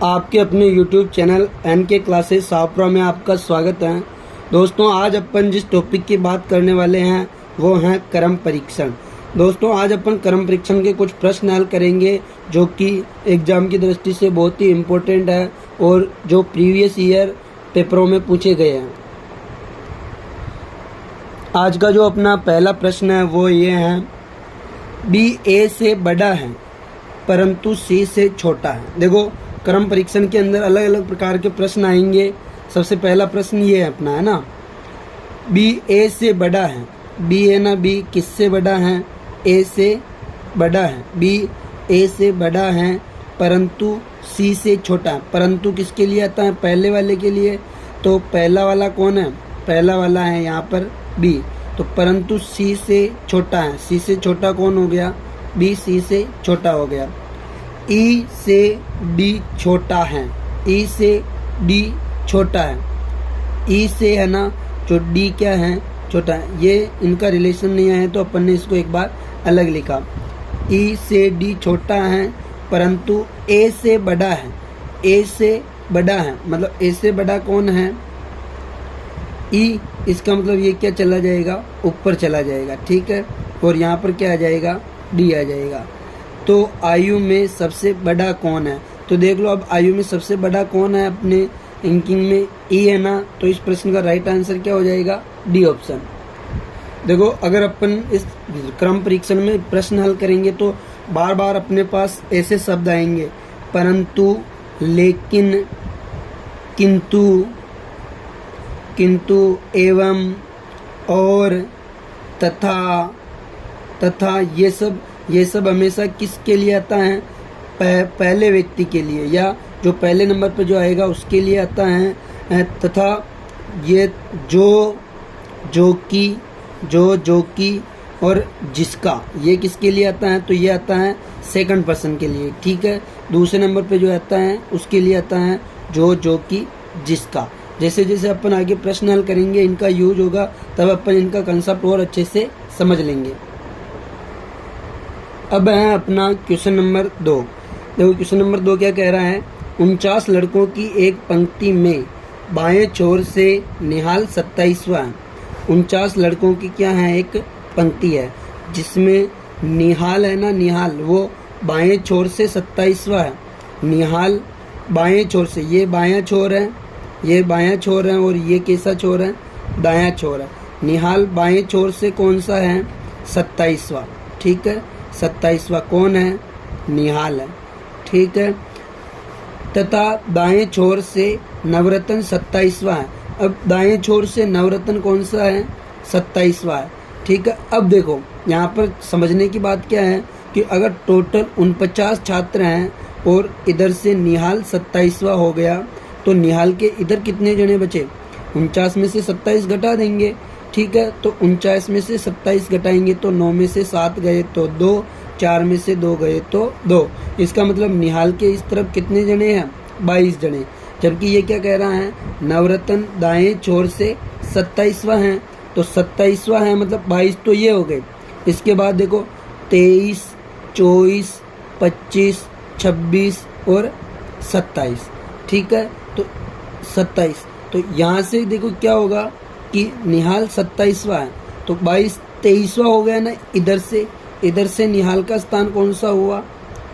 आपके अपने YouTube channel NK classes Shahpura में आपका स्वागत है। दोस्तों, आज अपन जिस टॉपिक की बात करने वाले हैं वो हैं क्रम परीक्षण। दोस्तों, आज अपन क्रम परीक्षण के कुछ प्रश्न हल करेंगे जो कि एग्ज़ाम की दृष्टि से बहुत ही इम्पोर्टेंट है और जो प्रीवियस ईयर पेपरों में पूछे गए हैं। आज का जो अपना पहला प्रश्न है वो ये है, बी ए से बड़ा है परंतु सी से छोटा है। देखो, क्रम परीक्षण के अंदर अलग अलग प्रकार के प्रश्न आएंगे। सबसे पहला प्रश्न ये है अपना, है ना, बी ए से बड़ा है। बी है ना, बी किससे बड़ा है? ए से बड़ा है। बी ए से बड़ा है परंतु सी से छोटा है। परंतु किसके लिए आता है? पहले वाले के लिए। तो पहला वाला कौन है? पहला वाला है यहाँ पर बी। तो परंतु सी से छोटा है। सी से छोटा कौन हो गया? बी सी से छोटा हो गया। ई से डी छोटा है। ई से डी छोटा है। ई से है ना, जो डी क्या है? छोटा है। ये इनका रिलेशन नहीं आया तो अपन ने इसको एक बार अलग लिखा। ई से डी छोटा है परंतु ए से बड़ा है। ए से बड़ा है मतलब ए से बड़ा कौन है? ई। इसका मतलब ये क्या चला जाएगा? ऊपर चला जाएगा, ठीक है। और यहाँ पर क्या आ जाएगा? डी आ जाएगा। तो आयु में सबसे बड़ा कौन है? तो देख लो, अब आयु में सबसे बड़ा कौन है अपने रैंकिंग में? ई है ना। तो इस प्रश्न का राइट आंसर क्या हो जाएगा? D option. देखो, अगर अपन इस क्रम परीक्षण में प्रश्न हल करेंगे तो बार बार अपने पास ऐसे शब्द आएंगे, परंतु, लेकिन, किंतु, किंतु, एवं, और, तथा ये सब हमेशा किसके लिए आता है? पहले व्यक्ति के लिए, या जो पहले नंबर पर जो आएगा उसके लिए आता है। तथा ये जो कि और जिसका, ये किसके लिए आता है? तो ये आता है सेकंड पर्सन के लिए, ठीक है। दूसरे नंबर पे जो आता है उसके लिए आता है जो कि, जिसका। जैसे जैसे अपन आगे प्रश्न हल करेंगे इनका यूज होगा, तब अपन इनका कंसेप्ट और अच्छे से समझ लेंगे। अब है अपना क्वेश्चन नंबर 2। देखो, क्वेश्चन नंबर 2 क्या कह रहा है? 49 लड़कों की एक पंक्ति में बाएं छोर से निहाल 27वां है। 49 लड़कों की क्या है? एक पंक्ति है जिसमें निहाल है ना, निहाल वो बाएं छोर से 27वां है। निहाल बाएं छोर से, ये बायां छोर है, ये बायां छोर है, और ये कैसा छोर है? दायां छोर है। निहाल बाएं छोर से कौन सा है? 27वां, ठीक है। 27वां कौन है? निहाल है, ठीक है। तथा दाएं छोर से नवरत्न 27वां है। अब दाएं छोर से नवरत्न कौन सा है? 27वां है, ठीक है। अब देखो, यहाँ पर समझने की बात क्या है कि अगर टोटल 49 छात्र हैं और इधर से निहाल 27वां हो गया, तो निहाल के इधर कितने जने बचे? 49 में से 27 घटा देंगे, ठीक है। तो 49 में से 27 घटाएंगे तो 9 में से 7 गए तो 2, 4 में से 2 गए तो 2। इसका मतलब निहाल के इस तरफ कितने जने हैं? 22 जने। जबकि ये क्या कह रहा है? नवरत्न दाएं छोर से 27वां है, तो 27वां है मतलब 22 तो ये हो गए। इसके बाद देखो 23, 24, 25, 26 और 27, ठीक है। तो 27, तो यहाँ से देखो क्या होगा कि निहाल 27वां है, तो 22 23वां हो गया ना। इधर से निहाल का स्थान कौन सा हुआ?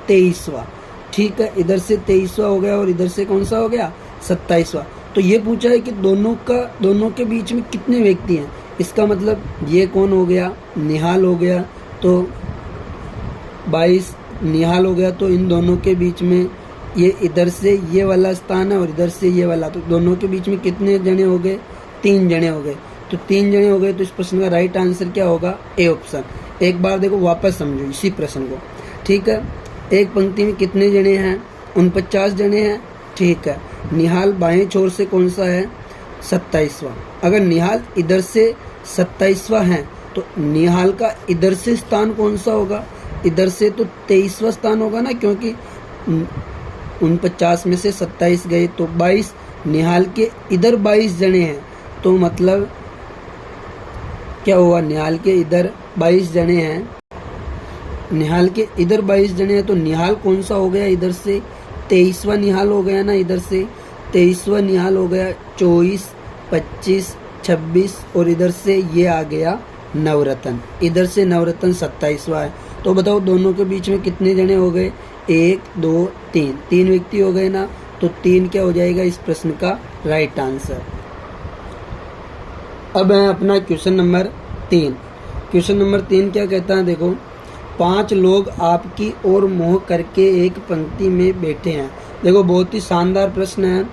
23वां, ठीक है। इधर से 23वां हो गया और इधर से कौन सा हो गया? 27वां। तो ये पूछा है कि दोनों के बीच में कितने व्यक्ति हैं। इसका मतलब ये कौन हो गया? निहाल हो गया। तो 22 निहाल हो गया, तो इन दोनों के बीच में ये इधर से ये वाला स्थान है और इधर से ये वाला, तो दोनों के बीच में कितने जने हो गए? 3 जने हो गए। तो 3 जने हो गए, तो इस प्रश्न का राइट आंसर क्या होगा? A option. एक बार देखो, वापस समझो इसी प्रश्न को, ठीक है। एक पंक्ति में कितने जने हैं? 49 जने हैं, ठीक है। निहाल बाएं छोर से कौन सा है? 27वां। अगर निहाल इधर से 27वां है तो निहाल का इधर से स्थान कौन सा होगा? इधर से तो 23वां स्थान होगा ना, क्योंकि 49 में से 27 गए तो 22। निहाल के इधर 22 जने हैं, तो मतलब क्या हुआ? निहाल के इधर 22 जने हैं, निहाल के इधर 22 जने हैं, तो निहाल कौन सा हो गया? इधर से 23वां निहाल हो गया ना, इधर से 23वां निहाल हो गया 24, 25, 26 और इधर से ये आ गया नवरत्न, इधर से नवरत्न 27वां है। तो बताओ दोनों के बीच में कितने जने हो गए, 1 2 3, 3 व्यक्ति हो गए ना, तो 3 क्या हो जाएगा इस प्रश्न का राइट आंसर। अब है अपना क्वेश्चन नंबर 3। क्वेश्चन नंबर 3 क्या कहता है, देखो 5 लोग आपकी ओर मुँह करके एक पंक्ति में बैठे हैं। देखो बहुत ही शानदार प्रश्न है।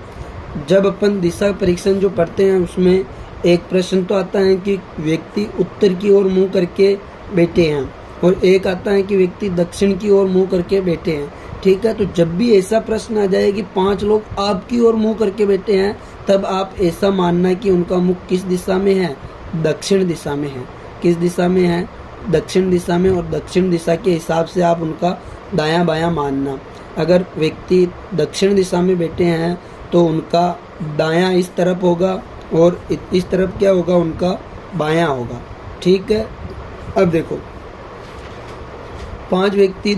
जब अपन दिशा परीक्षण जो पढ़ते हैं उसमें एक प्रश्न तो आता है कि व्यक्ति उत्तर की ओर मुँह करके बैठे हैं और एक आता है कि व्यक्ति दक्षिण की ओर मुँह करके बैठे हैं। ठीक है, तो जब भी ऐसा प्रश्न आ जाए कि 5 लोग आपकी ओर मुँह करके बैठे हैं, तब आप ऐसा मानना कि उनका मुख किस दिशा में है, दक्षिण दिशा में है। किस दिशा में है, दक्षिण दिशा में, और दक्षिण दिशा के हिसाब से आप उनका दायां बायां मानना। अगर व्यक्ति दक्षिण दिशा में बैठे हैं तो उनका दायां इस तरफ होगा और इस तरफ क्या होगा, उनका बायां होगा। ठीक है, अब देखो 5 व्यक्ति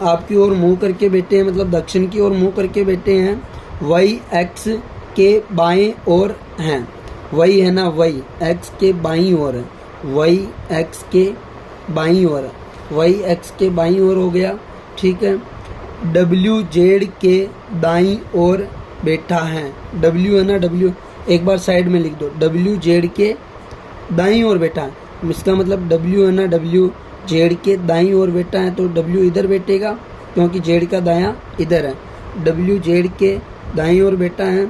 आपकी ओर मुंह करके बैठे हैं, मतलब दक्षिण की ओर मुंह करके बैठे हैं। वही एक्स के बाएं ओर हैं, वही है ना, वही एक्स के बाईं ओर है, वही एक्स के बाईं ओर है, वही एक्स के बाईं ओर हो गया। ठीक है, डब्ल्यू जेड के दाईं ओर बैठा है, डब्ल्यू है ना, डब्ल्यू एक बार साइड में लिख दो, डब्ल्यू जेड के दाईं ओर बैठा है। इसका मतलब डब्ल्यू है ना, डब्ल्यू जेड के दाईं ओर बैठा है, तो डब्ल्यू इधर बैठेगा क्योंकि जेड का दायां इधर है। डब्ल्यू जेड के दाईं ओर बैठा है।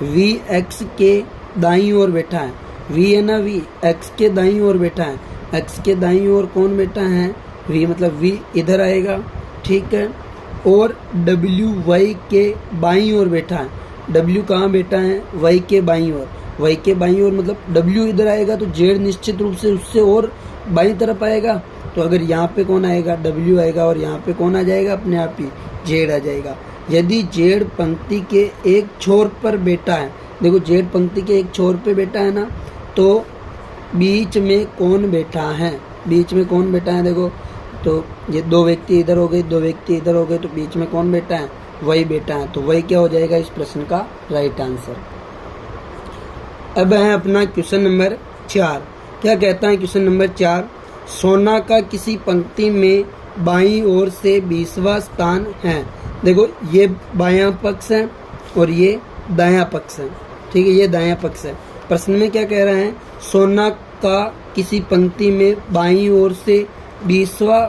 वी एक्स के दाईं ओर बैठा है, वी है ना, वी एक्स के दाईं ओर बैठा है। एक्स के दाईं ओर कौन बैठा है, वी, मतलब वी इधर आएगा। ठीक है, और डब्ल्यू वाई के बाईं ओर बैठा है। डब्ल्यू कहाँ बैठा है, वाई के बाईं ओर, वाई के बाईं ओर मतलब डब्ल्यू इधर आएगा तो जेड निश्चित रूप से उससे और बाईं तरफ आएगा। तो अगर यहाँ पे कौन आएगा, डब्ल्यू आएगा, और यहाँ पे कौन आ जाएगा, अपने आप ही जेड आ जाएगा। यदि जेड पंक्ति के एक छोर पर बैठा है, देखो जेड पंक्ति के एक छोर पे बैठा है ना, तो बीच में कौन बैठा है, बीच में कौन बैठा है, देखो तो ये 2 व्यक्ति इधर हो गए, 2 व्यक्ति इधर हो गए, तो बीच में कौन बैठा है, वही बैठा है। तो वही क्या हो जाएगा इस प्रश्न का राइट आंसर। अब है अपना क्वेश्चन नंबर 4। क्या कहता है क्वेश्चन नंबर 4, सोना का किसी पंक्ति में बाईं ओर से 20वां स्थान है। देखो ये बायां पक्ष है और ये दायां पक्ष है। ठीक है, ये दायां पक्ष है। प्रश्न में क्या कह रहे हैं, सोना का किसी पंक्ति में बाईं ओर से 20वां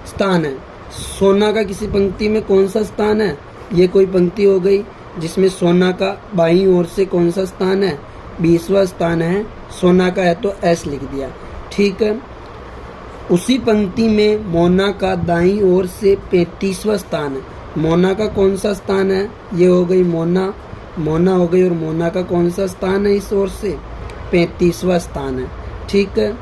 स्थान है। सोना का किसी पंक्ति में कौन सा स्थान है, ये कोई पंक्ति हो गई जिसमें सोना का बाईं ओर से कौन सा स्थान है, 20वां स्थान है। सोना का है तो एस लिख दिया। ठीक है, उसी पंक्ति में मोना का दाईं ओर से 35वां स्थान है। मोना का कौन सा स्थान है, ये हो गई मोना, मोना हो गई, और मोना का कौन सा स्थान है इस ओर से, 35वां स्थान है। ठीक है,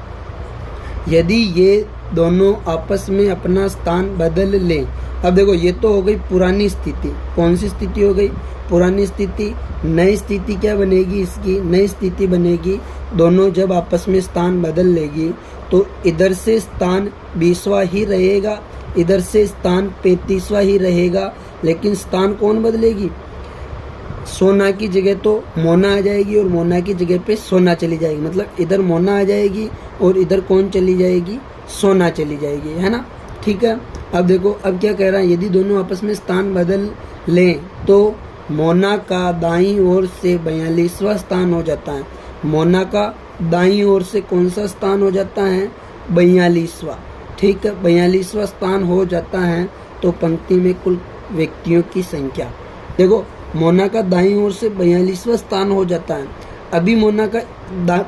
यदि ये दोनों आपस में अपना स्थान बदल लें, अब देखो ये तो हो गई पुरानी स्थिति। कौन सी स्थिति हो गई, पुरानी स्थिति। नई स्थिति क्या बनेगी इसकी, नई स्थिति बनेगी, दोनों जब आपस में स्थान बदल लेगी तो इधर से स्थान 20वां ही रहेगा, इधर से स्थान 35वां ही रहेगा, लेकिन स्थान कौन बदलेगी, सोना की जगह तो मोना आ जाएगी और मोना की जगह पे सोना चली जाएगी। मतलब इधर मोना आ जाएगी और इधर कौन चली जाएगी, सोना चली जाएगी, है ना। ठीक है, अब देखो अब क्या कह रहा है, यदि दोनों आपस में स्थान बदल लें तो मोना का दाईं ओर से 42वां स्थान हो जाता है। मोना का दाईं ओर से कौन सा स्थान हो जाता है, 42वां। ठीक है, 42वां स्थान हो जाता है। तो पंक्ति में कुल व्यक्तियों की संख्या, देखो मोना का दाईं ओर से 42वां स्थान हो जाता है। अभी मोना का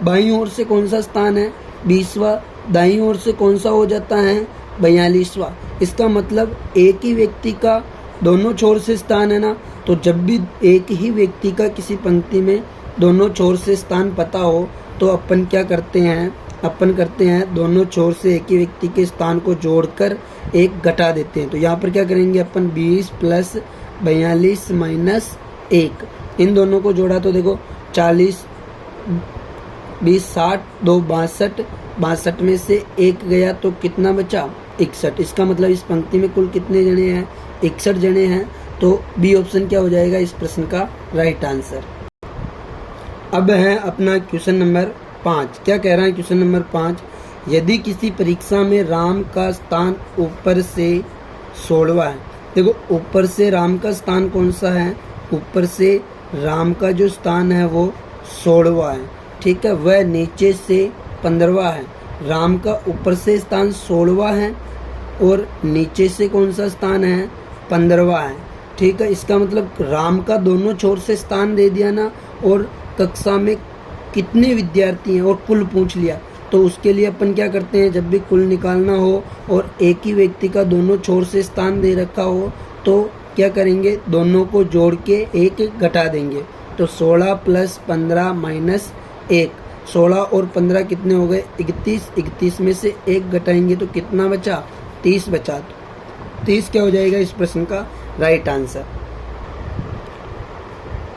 बाईं ओर से कौन सा स्थान है, 20वां। दाईं ओर से कौन सा हो जाता है, 42वां। इसका मतलब एक ही व्यक्ति का दोनों छोर से स्थान है ना, तो जब भी एक ही व्यक्ति का किसी पंक्ति में दोनों छोर से स्थान पता हो तो अपन क्या करते हैं, अपन करते हैं दोनों छोर से एक ही व्यक्ति के स्थान को जोड़कर एक घटा देते हैं। तो यहाँ पर क्या करेंगे अपन, 20 + 42 - 1, इन दोनों को जोड़ा तो देखो 40, 20 60, 2 62, 62 में से 1 गया तो कितना बचा, 61। इसका मतलब इस पंक्ति में कुल कितने जने हैं, 61 जने हैं। तो तो बी ऑप्शन क्या हो जाएगा इस प्रश्न का राइट आंसर। अब है अपना क्वेश्चन नंबर 5। क्या कह रहा है क्वेश्चन नंबर 5, यदि किसी परीक्षा में राम का स्थान ऊपर से 16वां है। देखो ऊपर से राम का स्थान कौन सा है, ऊपर से राम का जो स्थान है वो 16वां है, ठीक है। वह नीचे से 15वां है। राम का ऊपर से स्थान 16वां है और नीचे से कौन सा स्थान है, 15वां है, ठीक है। इसका मतलब राम का दोनों छोर से स्थान दे दिया ना, और कक्षा में कितने विद्यार्थी हैं और कुल पूछ लिया। तो उसके लिए अपन क्या करते हैं, जब भी कुल निकालना हो और एक ही व्यक्ति का दोनों छोर से स्थान दे रखा हो तो क्या करेंगे, दोनों को जोड़ के एक घटा देंगे। तो 16 + 15 - 1, 16 और 15 कितने हो गए, 31। 31 में से 1 घटाएंगे तो कितना बचा, 30 बचा। 30 क्या हो जाएगा इस प्रश्न का राइट आंसर।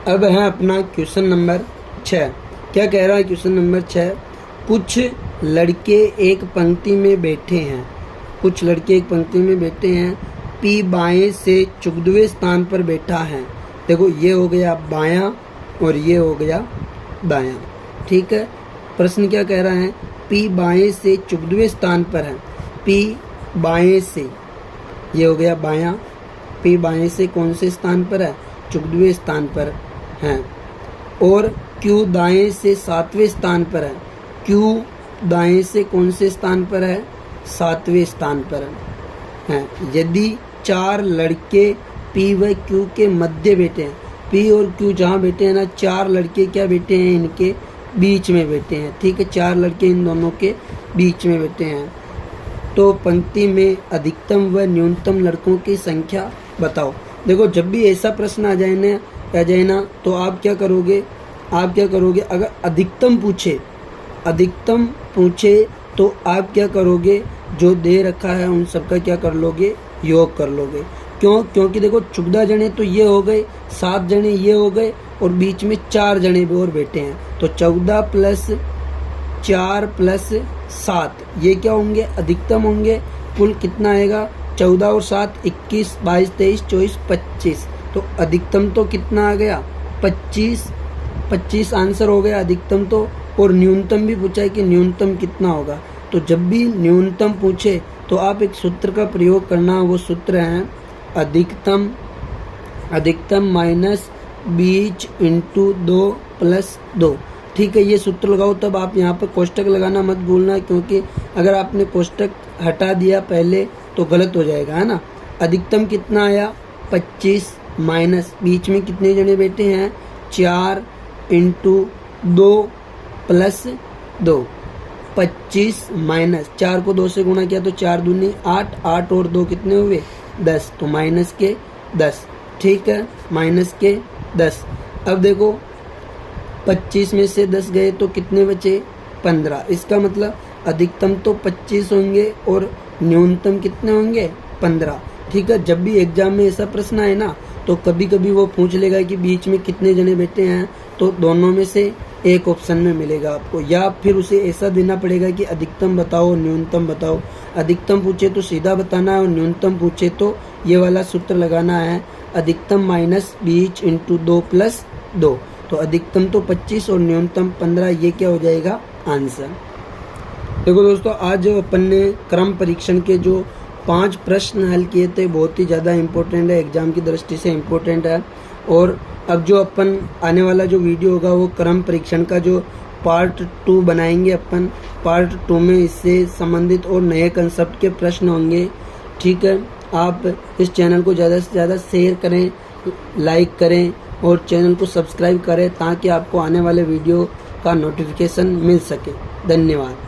अब है अपना क्वेश्चन नंबर 6। क्या कह रहा है क्वेश्चन नंबर 6, कुछ लड़के एक पंक्ति में बैठे हैं। कुछ लड़के एक पंक्ति में बैठे हैं, पी बाएं से चुगदुए स्थान पर बैठा है। देखो ये हो गया बायां और ये हो गया दायां, ठीक है। प्रश्न क्या कह रहा है, पी बाएं से चुगदुए स्थान पर है। पी बाएं से, ये हो गया बायां, पी बाएं से कौन से स्थान पर है, चुगदुए स्थान पर है। और क्यू दाएं से 7वें स्थान पर है। क्यू दाएं से कौन से स्थान पर है, 7वें स्थान पर है। यदि 4 लड़के पी व क्यू के मध्य बैठे हैं, पी और क्यू जहाँ बैठे हैं ना, 4 लड़के क्या बैठे हैं, इनके बीच में बैठे हैं, ठीक है। 4 लड़के इन दोनों के बीच में बैठे हैं। तो पंक्ति में अधिकतम व न्यूनतम लड़कों की संख्या बताओ। देखो जब भी ऐसा प्रश्न आ जाए ना तो आप क्या करोगे, अगर अधिकतम पूछे तो आप क्या करोगे, जो दे रखा है उन सबका क्या कर लोगे, योग कर लोगे। क्योंकि देखो 14 जने तो ये हो गए, 7 जने ये हो गए और बीच में 4 जने भी और बैठे हैं। तो 14 + 4 + 7 ये क्या होंगे, अधिकतम होंगे। कुल कितना आएगा, 14 और 7 21, 22, 23, 24, 25। तो अधिकतम तो कितना आ गया, 25 आंसर हो गया अधिकतम तो। और न्यूनतम भी पूछा है कि न्यूनतम कितना होगा। तो जब भी न्यूनतम पूछे तो आप एक सूत्र का प्रयोग करना, वो सूत्र है अधिकतम माइनस बीच इंटू 2 + 2, ठीक है। ये सूत्र लगाओ, तब आप यहाँ पर कोष्टक लगाना मत भूलना, क्योंकि अगर आपने कोष्टक हटा दिया पहले तो गलत हो जाएगा, है ना। अधिकतम कितना आया, 25 माइनस बीच में कितने जने बैठे हैं, 4 × 2 + 2, 25 माइनस 4 को 2 से गुणा किया तो 4 दूनी 8, 8 और 2 कितने हुए, 10। तो माइनस के 10, ठीक है, माइनस के 10। अब देखो 25 में से 10 गए तो कितने बचे, 15। इसका मतलब अधिकतम तो 25 होंगे और न्यूनतम कितने होंगे, 15, ठीक है। जब भी एग्जाम में ऐसा प्रश्न आए ना तो कभी कभी वो पूछ लेगा कि बीच में कितने जने बैठे हैं, तो दोनों में से एक ऑप्शन में मिलेगा आपको, या फिर उसे ऐसा देना पड़ेगा कि अधिकतम बताओ न्यूनतम बताओ। अधिकतम पूछे तो सीधा बताना है और न्यूनतम पूछे तो ये वाला सूत्र लगाना है, अधिकतम माइनस बीच इंटू 2 + 2। तो अधिकतम तो 25 और न्यूनतम 15, ये क्या हो जाएगा आंसर। देखो दोस्तों, आज अपन ने क्रम परीक्षण के जो 5 प्रश्न हल किए थे, बहुत ही ज़्यादा इम्पोर्टेंट है, एग्जाम की दृष्टि से इम्पोर्टेंट है। और अब जो अपन आने वाला जो वीडियो होगा वो क्रम परीक्षण का जो पार्ट 2 बनाएंगे अपन। पार्ट 2 में इससे संबंधित और नए कंसेप्ट के प्रश्न होंगे, ठीक है। आप इस चैनल को ज़्यादा से ज़्यादा शेयर करें, लाइक करें और चैनल को सब्सक्राइब करें, ताकि आपको आने वाले वीडियो का नोटिफिकेशन मिल सके। धन्यवाद।